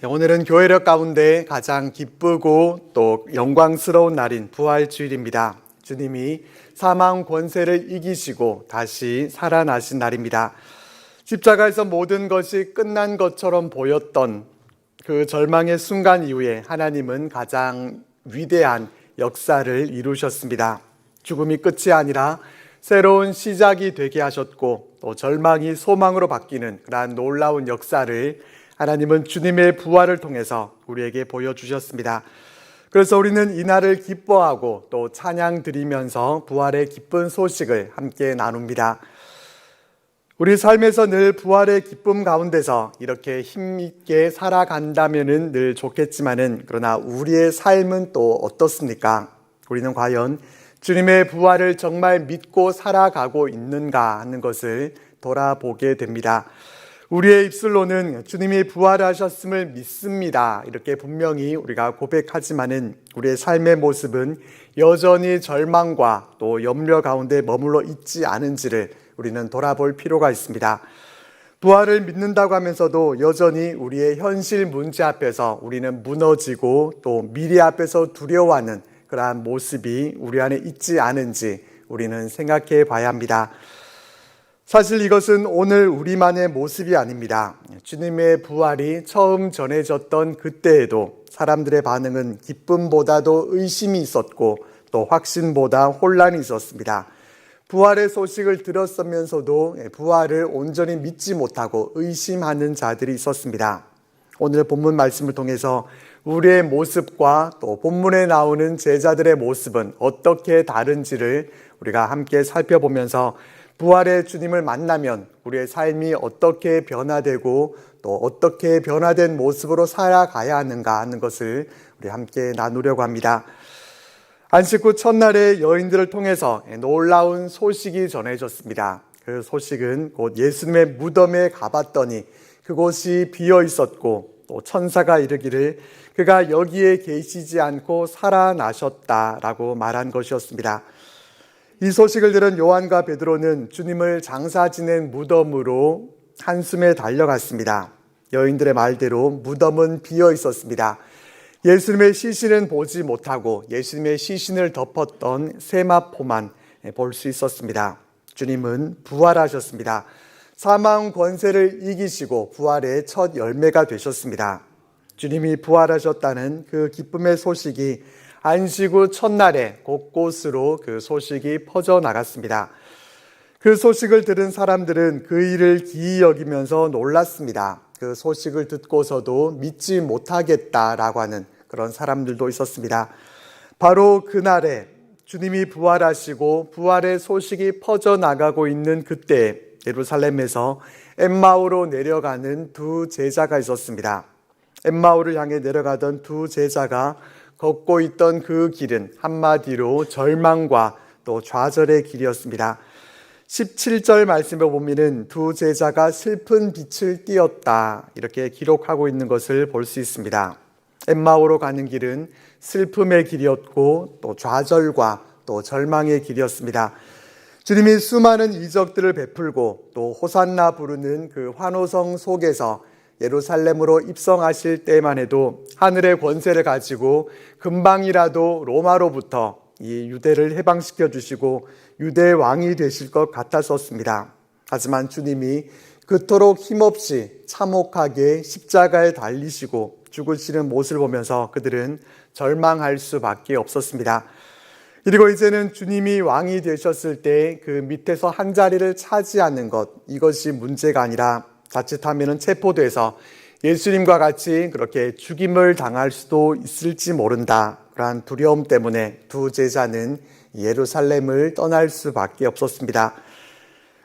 오늘은 교회력 가운데 가장 기쁘고 또 영광스러운 날인 부활주일입니다. 주님이 사망 권세를 이기시고 다시 살아나신 날입니다. 십자가에서 모든 것이 끝난 것처럼 보였던 그 절망의 순간 이후에 하나님은 가장 위대한 역사를 이루셨습니다. 죽음이 끝이 아니라 새로운 시작이 되게 하셨고 또 절망이 소망으로 바뀌는 그러한 놀라운 역사를 하나님은 주님의 부활을 통해서 우리에게 보여주셨습니다. 그래서 우리는 이날을 기뻐하고 또 찬양 드리면서 부활의 기쁜 소식을 함께 나눕니다. 우리 삶에서 늘 부활의 기쁨 가운데서 이렇게 힘있게 살아간다면 늘 좋겠지만은 그러나 우리의 삶은 또 어떻습니까? 우리는 과연 주님의 부활을 정말 믿고 살아가고 있는가 하는 것을 돌아보게 됩니다. 우리의 입술로는 주님이 부활하셨음을 믿습니다. 이렇게 분명히 우리가 고백하지만은 우리의 삶의 모습은 여전히 절망과 또 염려 가운데 머물러 있지 않은지를 우리는 돌아볼 필요가 있습니다. 부활을 믿는다고 하면서도 여전히 우리의 현실 문제 앞에서 우리는 무너지고 또 미래 앞에서 두려워하는 그러한 모습이 우리 안에 있지 않은지 우리는 생각해 봐야 합니다. 사실 이것은 오늘 우리만의 모습이 아닙니다. 주님의 부활이 처음 전해졌던 그때에도 사람들의 반응은 기쁨보다도 의심이 있었고 또 확신보다 혼란이 있었습니다. 부활의 소식을 들었으면서도 부활을 온전히 믿지 못하고 의심하는 자들이 있었습니다. 오늘 본문 말씀을 통해서 우리의 모습과 또 본문에 나오는 제자들의 모습은 어떻게 다른지를 우리가 함께 살펴보면서 부활의 주님을 만나면 우리의 삶이 어떻게 변화되고 또 어떻게 변화된 모습으로 살아가야 하는가 하는 것을 우리 함께 나누려고 합니다. 안식 후 첫날에 여인들을 통해서 놀라운 소식이 전해졌습니다. 그 소식은 곧 예수님의 무덤에 가봤더니 그곳이 비어 있었고 또 천사가 이르기를 그가 여기에 계시지 않고 살아나셨다라고 말한 것이었습니다. 이 소식을 들은 요한과 베드로는 주님을 장사 지낸 무덤으로 한숨에 달려갔습니다. 여인들의 말대로 무덤은 비어 있었습니다. 예수님의 시신은 보지 못하고 예수님의 시신을 덮었던 세마포만 볼 수 있었습니다. 주님은 부활하셨습니다. 사망 권세를 이기시고 부활의 첫 열매가 되셨습니다. 주님이 부활하셨다는 그 기쁨의 소식이 안식 후 첫날에 곳곳으로 그 소식이 퍼져나갔습니다. 그 소식을 들은 사람들은 그 일을 기이 여기면서 놀랐습니다. 그 소식을 듣고서도 믿지 못하겠다라고 하는 그런 사람들도 있었습니다. 바로 그날에 주님이 부활하시고 부활의 소식이 퍼져나가고 있는 그때 예루살렘에서 엠마오로 내려가는 두 제자가 있었습니다. 엠마오를 향해 내려가던 두 제자가 걷고 있던 그 길은 한마디로 절망과 또 좌절의 길이었습니다. 17절 말씀에 보면은 두 제자가 슬픈 빛을 띠었다 이렇게 기록하고 있는 것을 볼 수 있습니다. 엠마오로 가는 길은 슬픔의 길이었고 또 좌절과 또 절망의 길이었습니다. 주님이 수많은 이적들을 베풀고 또 호산나 부르는 그 환호성 속에서 예루살렘으로 입성하실 때만 해도 하늘의 권세를 가지고 금방이라도 로마로부터 이 유대를 해방시켜 주시고 유대의 왕이 되실 것 같았었습니다. 하지만 주님이 그토록 힘없이 참혹하게 십자가에 달리시고 죽으시는 모습을 보면서 그들은 절망할 수밖에 없었습니다. 그리고 이제는 주님이 왕이 되셨을 때 그 밑에서 한 자리를 차지하는 것, 이것이 문제가 아니라 자칫하면 체포돼서 예수님과 같이 그렇게 죽임을 당할 수도 있을지 모른다. 그러한 두려움 때문에 두 제자는 예루살렘을 떠날 수밖에 없었습니다.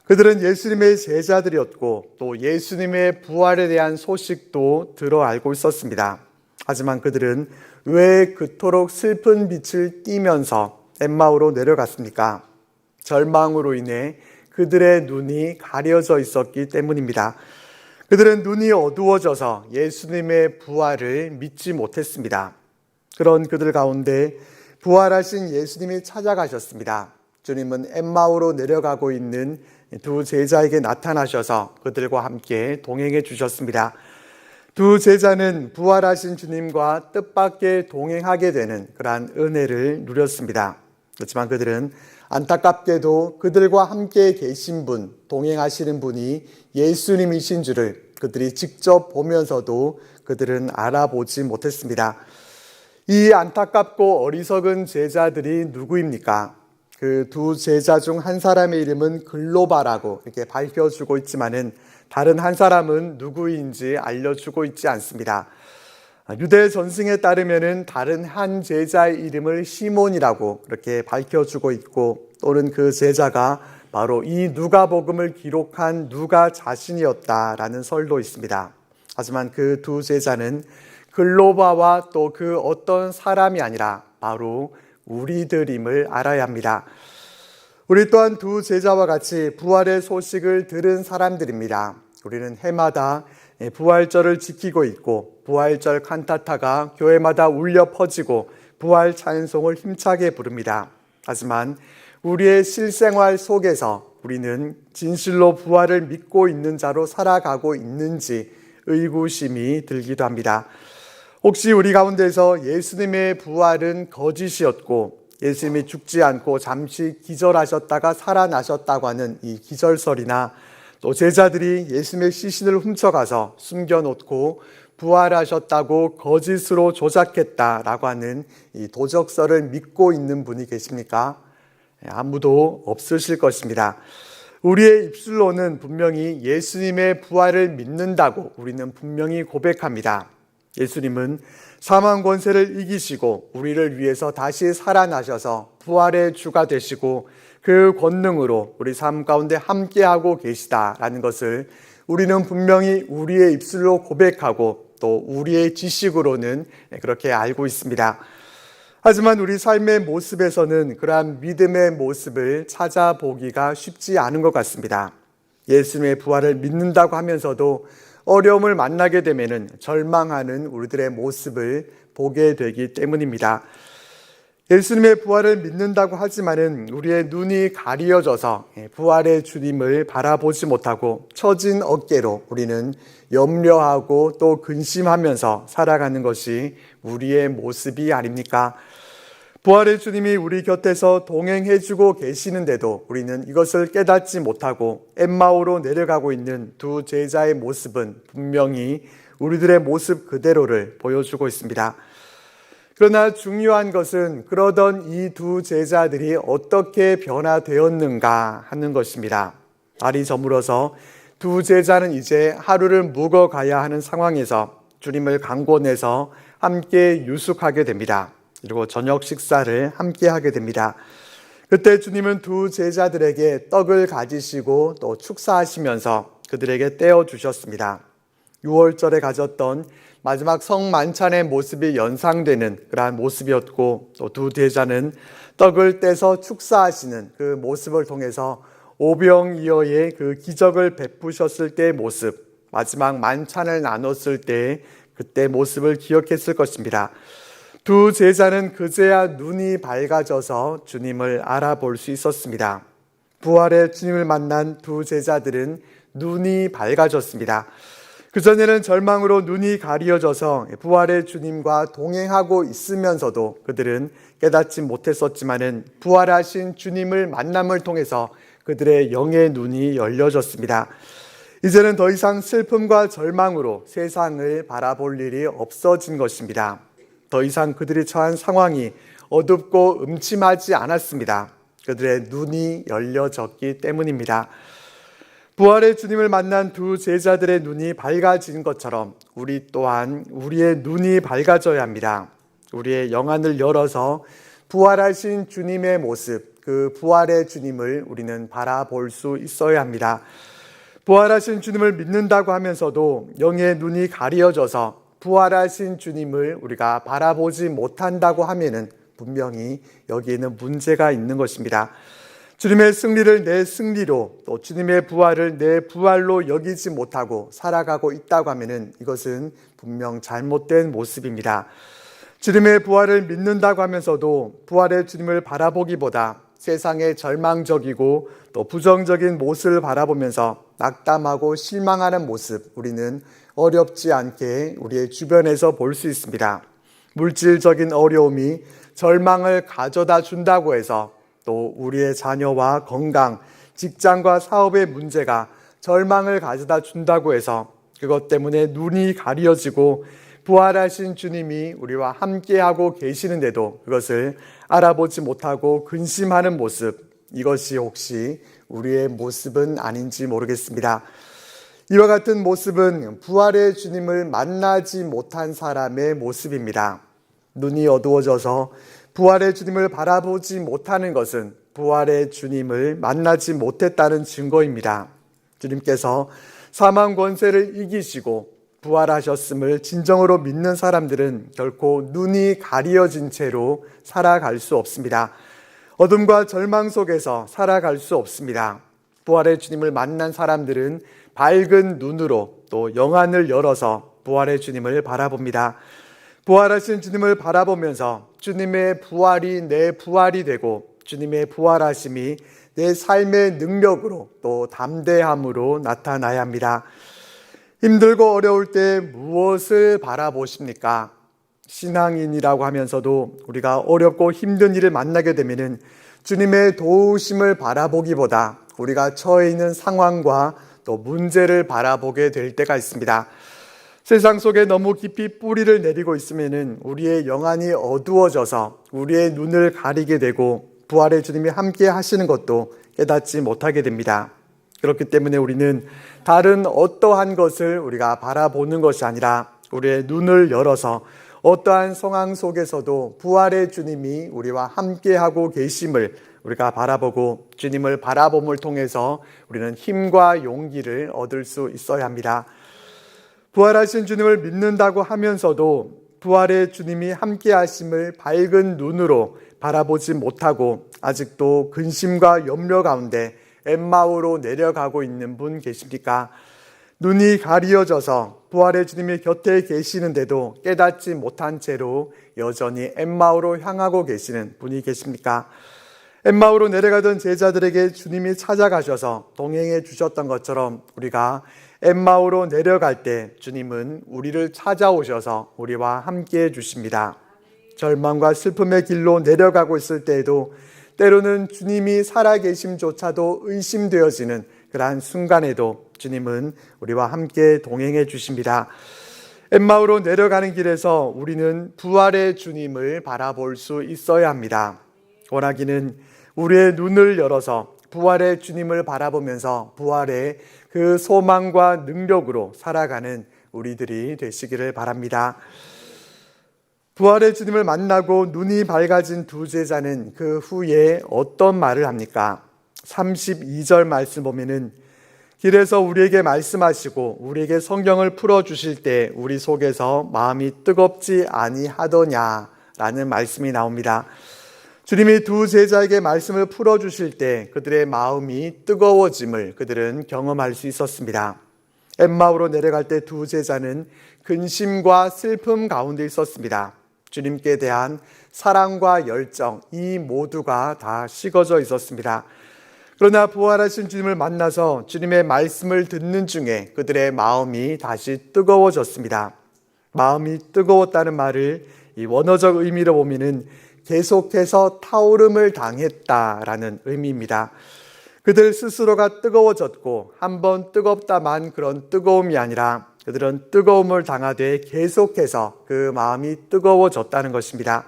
그들은 예수님의 제자들이었고 또 예수님의 부활에 대한 소식도 들어 알고 있었습니다. 하지만 그들은 왜 그토록 슬픈 빛을 띠면서 엠마오로 내려갔습니까? 절망으로 인해 그들의 눈이 가려져 있었기 때문입니다. 그들은 눈이 어두워져서 예수님의 부활을 믿지 못했습니다. 그런 그들 가운데 부활하신 예수님이 찾아가셨습니다. 주님은 엠마오로 내려가고 있는 두 제자에게 나타나셔서 그들과 함께 동행해 주셨습니다. 두 제자는 부활하신 주님과 뜻밖의 동행하게 되는 그러한 은혜를 누렸습니다. 그렇지만 그들은 안타깝게도 그들과 함께 계신 분, 동행하시는 분이 예수님이신 줄을 그들이 직접 보면서도 그들은 알아보지 못했습니다. 이 안타깝고 어리석은 제자들이 누구입니까? 그 두 제자 중 한 사람의 이름은 글로바라고 이렇게 밝혀주고 있지만은 다른 한 사람은 누구인지 알려주고 있지 않습니다. 유대 전승에 따르면은 다른 한 제자의 이름을 시몬이라고 그렇게 밝혀주고 있고, 또는 그 제자가 바로 이 누가복음을 기록한 누가 자신이었다라는 설도 있습니다. 하지만 그 두 제자는 글로바와 또 그 어떤 사람이 아니라 바로 우리들임을 알아야 합니다. 우리 또한 두 제자와 같이 부활의 소식을 들은 사람들입니다. 우리는 해마다 부활절을 지키고 있고, 부활절 칸타타가 교회마다 울려 퍼지고 부활 찬송을 힘차게 부릅니다. 하지만 우리의 실생활 속에서 우리는 진실로 부활을 믿고 있는 자로 살아가고 있는지 의구심이 들기도 합니다. 혹시 우리 가운데서 예수님의 부활은 거짓이었고, 예수님이 죽지 않고 잠시 기절하셨다가 살아나셨다고 하는 이 기절설이나, 또 제자들이 예수님의 시신을 훔쳐가서 숨겨놓고 부활하셨다고 거짓으로 조작했다라고 하는 이 도적설을 믿고 있는 분이 계십니까? 아무도 없으실 것입니다. 우리의 입술로는 분명히 예수님의 부활을 믿는다고 우리는 분명히 고백합니다. 예수님은 사망 권세를 이기시고 우리를 위해서 다시 살아나셔서 부활의 주가 되시고 그 권능으로 우리 삶 가운데 함께하고 계시다라는 것을 우리는 분명히 우리의 입술로 고백하고 또 우리의 지식으로는 그렇게 알고 있습니다. 하지만 우리 삶의 모습에서는 그러한 믿음의 모습을 찾아보기가 쉽지 않은 것 같습니다. 예수님의 부활을 믿는다고 하면서도 어려움을 만나게 되면은 절망하는 우리들의 모습을 보게 되기 때문입니다. 예수님의 부활을 믿는다고 하지만은 우리의 눈이 가리어져서 부활의 주님을 바라보지 못하고 처진 어깨로 우리는 염려하고 또 근심하면서 살아가는 것이 우리의 모습이 아닙니까? 부활의 주님이 우리 곁에서 동행해주고 계시는데도 우리는 이것을 깨닫지 못하고 엠마오로 내려가고 있는 두 제자의 모습은 분명히 우리들의 모습 그대로를 보여주고 있습니다. 그러나 중요한 것은 그러던 이 두 제자들이 어떻게 변화되었는가 하는 것입니다. 날이 저물어서 두 제자는 이제 하루를 묵어가야 하는 상황에서 주님을 강권해서 함께 유숙하게 됩니다. 그리고 저녁 식사를 함께 하게 됩니다. 그때 주님은 두 제자들에게 떡을 가지시고 또 축사하시면서 그들에게 떼어주셨습니다. 6월절에 가졌던 마지막 성만찬의 모습이 연상되는 그러한 모습이었고, 또 두 제자는 떡을 떼서 축사하시는 그 모습을 통해서 오병이어의 그 기적을 베푸셨을 때의 모습, 마지막 만찬을 나눴을 때 그때 모습을 기억했을 것입니다. 두 제자는 그제야 눈이 밝아져서 주님을 알아볼 수 있었습니다. 부활의 주님을 만난 두 제자들은 눈이 밝아졌습니다. 그전에는 절망으로 눈이 가리어져서 부활의 주님과 동행하고 있으면서도 그들은 깨닫지 못했었지만은 부활하신 주님을 만남을 통해서 그들의 영의 눈이 열려졌습니다. 이제는 더 이상 슬픔과 절망으로 세상을 바라볼 일이 없어진 것입니다. 더 이상 그들이 처한 상황이 어둡고 음침하지 않았습니다. 그들의 눈이 열려졌기 때문입니다. 부활의 주님을 만난 두 제자들의 눈이 밝아진 것처럼 우리 또한 우리의 눈이 밝아져야 합니다. 우리의 영안을 열어서 부활하신 주님의 모습, 그 부활의 주님을 우리는 바라볼 수 있어야 합니다. 부활하신 주님을 믿는다고 하면서도 영의 눈이 가려져서 부활하신 주님을 우리가 바라보지 못한다고 하면은 분명히 여기에는 문제가 있는 것입니다. 주님의 승리를 내 승리로, 또 주님의 부활을 내 부활로 여기지 못하고 살아가고 있다고 하면은 이것은 분명 잘못된 모습입니다. 주님의 부활을 믿는다고 하면서도 부활의 주님을 바라보기보다 세상의 절망적이고 또 부정적인 모습을 바라보면서 낙담하고 실망하는 모습, 우리는 어렵지 않게 우리의 주변에서 볼 수 있습니다. 물질적인 어려움이 절망을 가져다 준다고 해서 또 우리의 자녀와 건강, 직장과 사업의 문제가 절망을 가져다 준다고 해서 그것 때문에 눈이 가려지고 부활하신 주님이 우리와 함께하고 계시는데도 그것을 알아보지 못하고 근심하는 모습, 이것이 혹시 우리의 모습은 아닌지 모르겠습니다. 이와 같은 모습은 부활의 주님을 만나지 못한 사람의 모습입니다. 눈이 어두워져서 부활의 주님을 바라보지 못하는 것은 부활의 주님을 만나지 못했다는 증거입니다. 주님께서 사망 권세를 이기시고 부활하셨음을 진정으로 믿는 사람들은 결코 눈이 가려진 채로 살아갈 수 없습니다. 어둠과 절망 속에서 살아갈 수 없습니다. 부활의 주님을 만난 사람들은 밝은 눈으로 또 영안을 열어서 부활의 주님을 바라봅니다. 부활하신 주님을 바라보면서 주님의 부활이 내 부활이 되고 주님의 부활하심이 내 삶의 능력으로 또 담대함으로 나타나야 합니다. 힘들고 어려울 때 무엇을 바라보십니까? 신앙인이라고 하면서도 우리가 어렵고 힘든 일을 만나게 되면은 주님의 도우심을 바라보기보다 우리가 처해 있는 상황과 또 문제를 바라보게 될 때가 있습니다. 세상 속에 너무 깊이 뿌리를 내리고 있으면은 우리의 영안이 어두워져서 우리의 눈을 가리게 되고 부활의 주님이 함께 하시는 것도 깨닫지 못하게 됩니다. 그렇기 때문에 우리는 다른 어떠한 것을 우리가 바라보는 것이 아니라 우리의 눈을 열어서 어떠한 상황 속에서도 부활의 주님이 우리와 함께하고 계심을 우리가 바라보고 주님을 바라봄을 통해서 우리는 힘과 용기를 얻을 수 있어야 합니다. 부활하신 주님을 믿는다고 하면서도 부활의 주님이 함께하심을 밝은 눈으로 바라보지 못하고 아직도 근심과 염려 가운데 엠마오로 내려가고 있는 분 계십니까? 눈이 가리어져서 부활의 주님이 곁에 계시는데도 깨닫지 못한 채로 여전히 엠마오로 향하고 계시는 분이 계십니까? 엠마오로 내려가던 제자들에게 주님이 찾아가셔서 동행해 주셨던 것처럼 우리가 엠마오로 내려갈 때 주님은 우리를 찾아오셔서 우리와 함께 해 주십니다. 절망과 슬픔의 길로 내려가고 있을 때에도 때로는 주님이 살아계심조차도 의심되어지는 그러한 순간에도 주님은 우리와 함께 동행해 주십니다. 엠마오로 내려가는 길에서 우리는 부활의 주님을 바라볼 수 있어야 합니다. 원하기는 우리의 눈을 열어서 부활의 주님을 바라보면서 부활의 그 소망과 능력으로 살아가는 우리들이 되시기를 바랍니다. 부활의 주님을 만나고 눈이 밝아진 두 제자는 그 후에 어떤 말을 합니까? 32절 말씀 보면은 길에서 우리에게 말씀하시고 우리에게 성경을 풀어주실 때 우리 속에서 마음이 뜨겁지 아니하더냐라는 말씀이 나옵니다. 주님이 두 제자에게 말씀을 풀어주실 때 그들의 마음이 뜨거워짐을 그들은 경험할 수 있었습니다. 엠마오로 내려갈 때 두 제자는 근심과 슬픔 가운데 있었습니다. 주님께 대한 사랑과 열정, 이 모두가 다 식어져 있었습니다. 그러나 부활하신 주님을 만나서 주님의 말씀을 듣는 중에 그들의 마음이 다시 뜨거워졌습니다. 마음이 뜨거웠다는 말을 이 원어적 의미로 보면은 계속해서 타오름을 당했다라는 의미입니다. 그들 스스로가 뜨거워졌고 한번 뜨겁다만 그런 뜨거움이 아니라 그들은 뜨거움을 당하되 계속해서 그 마음이 뜨거워졌다는 것입니다.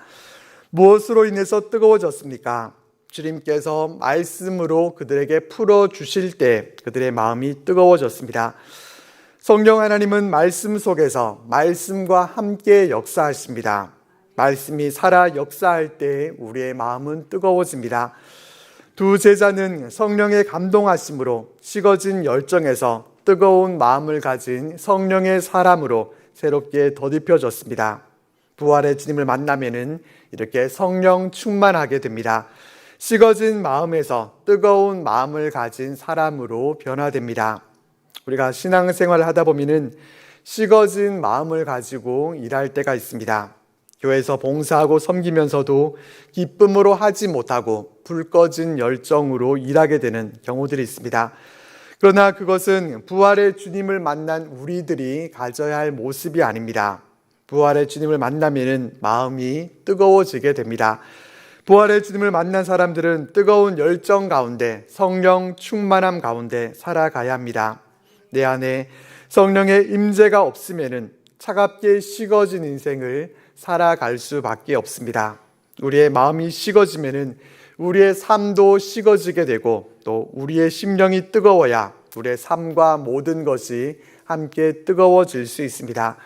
무엇으로 인해서 뜨거워졌습니까? 주님께서 말씀으로 그들에게 풀어주실 때 그들의 마음이 뜨거워졌습니다. 성령 하나님은 말씀 속에서 말씀과 함께 역사하십니다. 말씀이 살아 역사할 때 우리의 마음은 뜨거워집니다. 두 제자는 성령의 감동하심으로 식어진 열정에서 뜨거운 마음을 가진 성령의 사람으로 새롭게 덧입혀졌습니다. 부활의 주님을 만나면은 이렇게 성령 충만하게 됩니다. 식어진 마음에서 뜨거운 마음을 가진 사람으로 변화됩니다. 우리가 신앙생활을 하다 보면은 식어진 마음을 가지고 일할 때가 있습니다. 교회에서 봉사하고 섬기면서도 기쁨으로 하지 못하고 불 꺼진 열정으로 일하게 되는 경우들이 있습니다. 그러나 그것은 부활의 주님을 만난 우리들이 가져야 할 모습이 아닙니다. 부활의 주님을 만나면 마음이 뜨거워지게 됩니다. 부활의 주님을 만난 사람들은 뜨거운 열정 가운데, 성령 충만함 가운데 살아가야 합니다. 내 안에 성령의 임재가 없으면 차갑게 식어진 인생을 살아갈 수밖에 없습니다. 우리의 마음이 식어지면 우리의 삶도 식어지게 되고, 또 우리의 심령이 뜨거워야 우리의 삶과 모든 것이 함께 뜨거워질 수 있습니다.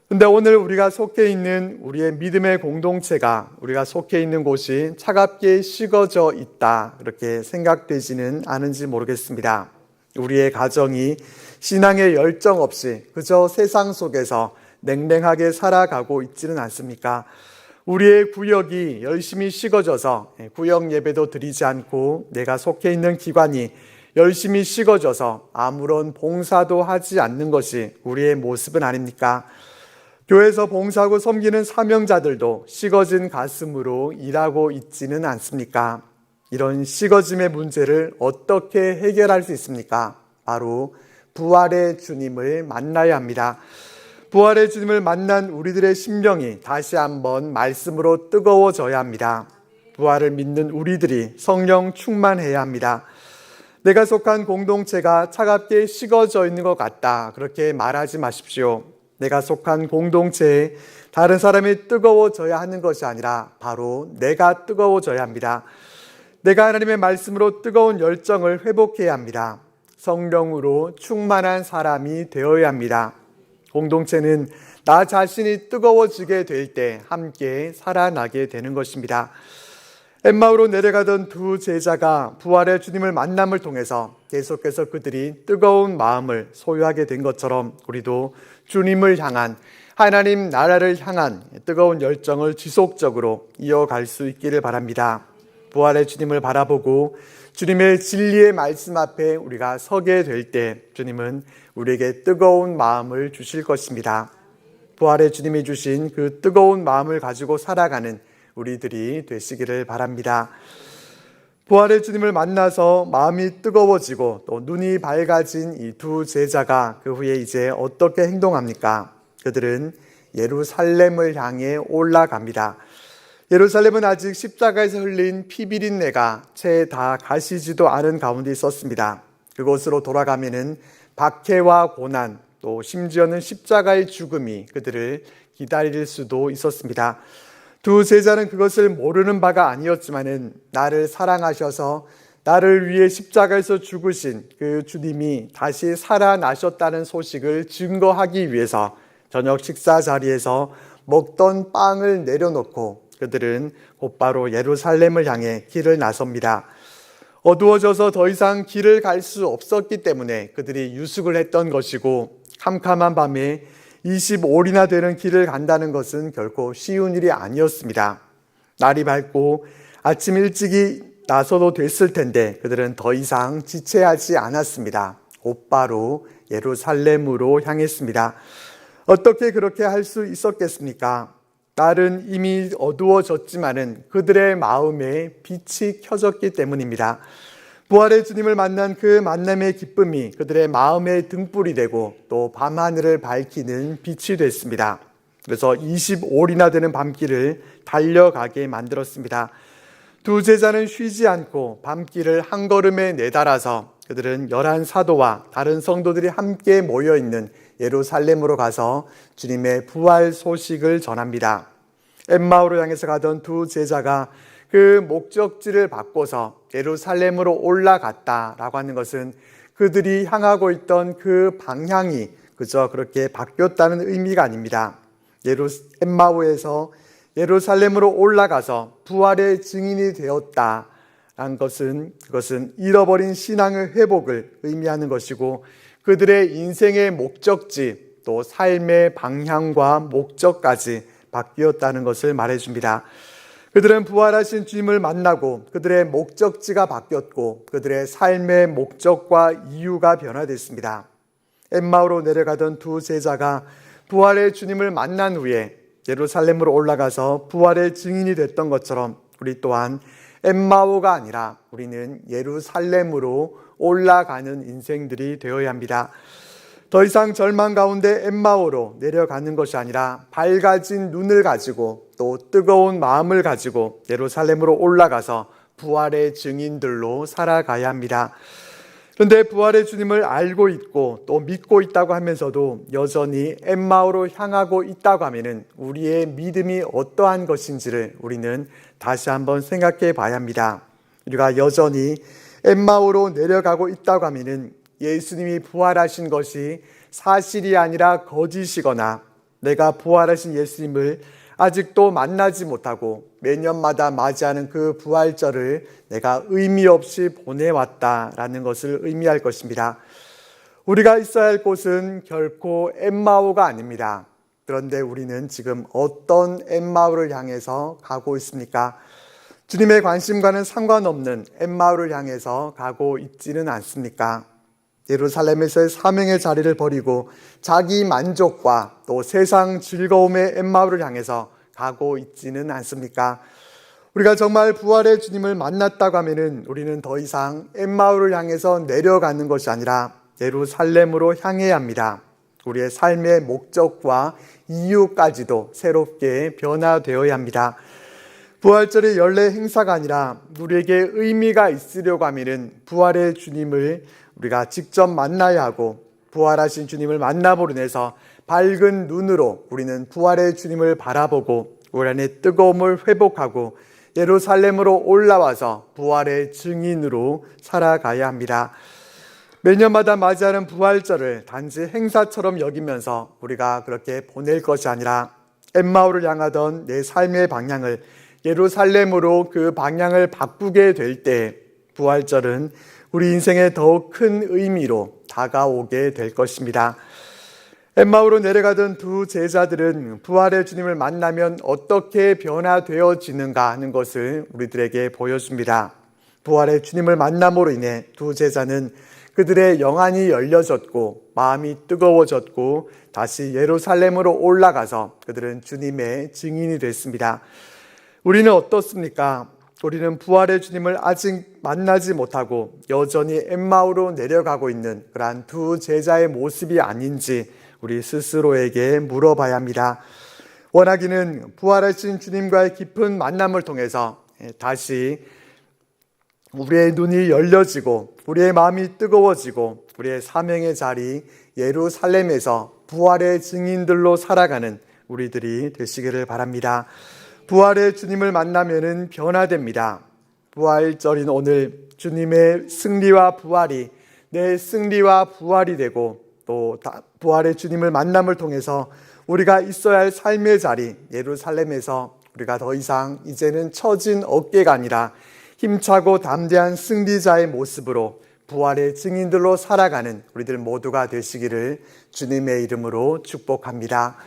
근데 오늘 우리가 속해 있는 우리의 믿음의 공동체가, 우리가 속해 있는 곳이 차갑게 식어져 있다, 그렇게 생각되지는 않은지 모르겠습니다. 우리의 가정이 신앙의 열정 없이 그저 세상 속에서 냉랭하게 살아가고 있지는 않습니까? 우리의 구역이 열심히 식어져서 구역 예배도 드리지 않고, 내가 속해 있는 기관이 열심히 식어져서 아무런 봉사도 하지 않는 것이 우리의 모습은 아닙니까? 교회에서 봉사하고 섬기는 사명자들도 식어진 가슴으로 일하고 있지는 않습니까? 이런 식어짐의 문제를 어떻게 해결할 수 있습니까? 바로 부활의 주님을 만나야 합니다. 부활의 주님을 만난 우리들의 심령이 다시 한번 말씀으로 뜨거워져야 합니다. 부활을 믿는 우리들이 성령 충만해야 합니다. 내가 속한 공동체가 차갑게 식어져 있는 것 같다, 그렇게 말하지 마십시오. 내가 속한 공동체에 다른 사람이 뜨거워져야 하는 것이 아니라 바로 내가 뜨거워져야 합니다. 내가 하나님의 말씀으로 뜨거운 열정을 회복해야 합니다. 성령으로 충만한 사람이 되어야 합니다. 공동체는 나 자신이 뜨거워지게 될 때 함께 살아나게 되는 것입니다. 엠마오로 내려가던 두 제자가 부활의 주님을 만남을 통해서 계속해서 그들이 뜨거운 마음을 소유하게 된 것처럼, 우리도 주님을 향한, 하나님 나라를 향한 뜨거운 열정을 지속적으로 이어갈 수 있기를 바랍니다. 부활의 주님을 바라보고 주님의 진리의 말씀 앞에 우리가 서게 될 때 주님은 우리에게 뜨거운 마음을 주실 것입니다. 부활의 주님이 주신 그 뜨거운 마음을 가지고 살아가는 우리들이 되시기를 바랍니다. 부활의 주님을 만나서 마음이 뜨거워지고 또 눈이 밝아진 이 두 제자가 그 후에 이제 어떻게 행동합니까? 그들은 예루살렘을 향해 올라갑니다. 예루살렘은 아직 십자가에서 흘린 피 비린내가 채 다 가시지도 않은 가운데 있었습니다. 그곳으로 돌아가면은 박해와 고난, 또 심지어는 십자가의 죽음이 그들을 기다릴 수도 있었습니다. 두 제자는 그것을 모르는 바가 아니었지만은, 나를 사랑하셔서 나를 위해 십자가에서 죽으신 그 주님이 다시 살아나셨다는 소식을 증거하기 위해서 저녁 식사 자리에서 먹던 빵을 내려놓고 그들은 곧바로 예루살렘을 향해 길을 나섭니다. 어두워져서 더 이상 길을 갈 수 없었기 때문에 그들이 유숙을 했던 것이고, 캄캄한 밤에 25일이나 되는 길을 간다는 것은 결코 쉬운 일이 아니었습니다. 날이 밝고 아침 일찍이 나서도 됐을 텐데 그들은 더 이상 지체하지 않았습니다. 곧바로 예루살렘으로 향했습니다. 어떻게 그렇게 할 수 있었겠습니까? 날은 이미 어두워졌지만은 그들의 마음에 빛이 켜졌기 때문입니다. 부활의 주님을 만난 그 만남의 기쁨이 그들의 마음의 등불이 되고 또 밤하늘을 밝히는 빛이 됐습니다. 그래서 25일이나 되는 밤길을 달려가게 만들었습니다. 두 제자는 쉬지 않고 밤길을 한 걸음에 내달아서 그들은 11사도와 다른 성도들이 함께 모여있는 예루살렘으로 가서 주님의 부활 소식을 전합니다. 엠마오로 향해서 가던 두 제자가 그 목적지를 바꿔서 예루살렘으로 올라갔다라고 하는 것은 그들이 향하고 있던 그 방향이 그저 그렇게 바뀌었다는 의미가 아닙니다. 엠마오에서 예루살렘으로 올라가서 부활의 증인이 되었다라는 것은, 그것은 잃어버린 신앙의 회복을 의미하는 것이고, 그들의 인생의 목적지 또 삶의 방향과 목적까지 바뀌었다는 것을 말해줍니다. 그들은 부활하신 주님을 만나고 그들의 목적지가 바뀌었고 그들의 삶의 목적과 이유가 변화됐습니다. 엠마오로 내려가던 두 제자가 부활의 주님을 만난 후에 예루살렘으로 올라가서 부활의 증인이 됐던 것처럼 우리 또한 엠마오가 아니라 우리는 예루살렘으로 올라가는 인생들이 되어야 합니다. 더 이상 절망 가운데 엠마오로 내려가는 것이 아니라 밝아진 눈을 가지고 또 뜨거운 마음을 가지고 예루살렘으로 올라가서 부활의 증인들로 살아가야 합니다. 그런데 부활의 주님을 알고 있고 또 믿고 있다고 하면서도 여전히 엠마오로 향하고 있다고 하면은 우리의 믿음이 어떠한 것인지를 우리는 다시 한번 생각해 봐야 합니다. 우리가 여전히 엠마오로 내려가고 있다고 하면은 예수님이 부활하신 것이 사실이 아니라 거짓이거나 내가 부활하신 예수님을 아직도 만나지 못하고 매년마다 맞이하는 그 부활절을 내가 의미 없이 보내왔다라는 것을 의미할 것입니다. 우리가 있어야 할 곳은 결코 엠마오가 아닙니다. 그런데 우리는 지금 어떤 엠마오를 향해서 가고 있습니까? 주님의 관심과는 상관없는 엠마오를 향해서 가고 있지는 않습니까? 예루살렘에서의 사명의 자리를 버리고 자기 만족과 또 세상 즐거움의 엠마오를 향해서 가고 있지는 않습니까? 우리가 정말 부활의 주님을 만났다고 하면은 우리는 더 이상 엠마오를 향해서 내려가는 것이 아니라 예루살렘으로 향해야 합니다. 우리의 삶의 목적과 이유까지도 새롭게 변화되어야 합니다. 부활절이 연례 행사가 아니라 우리에게 의미가 있으려고 하면은 부활의 주님을 우리가 직접 만나야 하고 부활하신 주님을 만남으로 인해서 밝은 눈으로 우리는 부활의 주님을 바라보고 우리 안에 뜨거움을 회복하고 예루살렘으로 올라와서 부활의 증인으로 살아가야 합니다. 매년마다 맞이하는 부활절을 단지 행사처럼 여기면서 우리가 그렇게 보낼 것이 아니라 엠마오를 향하던 내 삶의 방향을 예루살렘으로 그 방향을 바꾸게 될 때 부활절은 우리 인생에 더욱 큰 의미로 다가오게 될 것입니다. 엠마오로 내려가던 두 제자들은 부활의 주님을 만나면 어떻게 변화되어지는가 하는 것을 우리들에게 보여줍니다. 부활의 주님을 만남으로 인해 두 제자는 그들의 영안이 열려졌고 마음이 뜨거워졌고 다시 예루살렘으로 올라가서 그들은 주님의 증인이 됐습니다. 우리는 어떻습니까? 우리는 부활의 주님을 아직 만나지 못하고 여전히 엠마오로 내려가고 있는 그러한 두 제자의 모습이 아닌지 우리 스스로에게 물어봐야 합니다. 원하기는 부활하신 주님과의 깊은 만남을 통해서 다시 우리의 눈이 열려지고 우리의 마음이 뜨거워지고 우리의 사명의 자리 예루살렘에서 부활의 증인들로 살아가는 우리들이 되시기를 바랍니다. 부활의 주님을 만나면은 변화됩니다. 부활절인 오늘 주님의 승리와 부활이 내 승리와 부활이 되고 또 부활의 주님을 만남을 통해서 우리가 있어야 할 삶의 자리 예루살렘에서 우리가 더 이상 이제는 처진 어깨가 아니라 힘차고 담대한 승리자의 모습으로 부활의 증인들로 살아가는 우리들 모두가 되시기를 주님의 이름으로 축복합니다.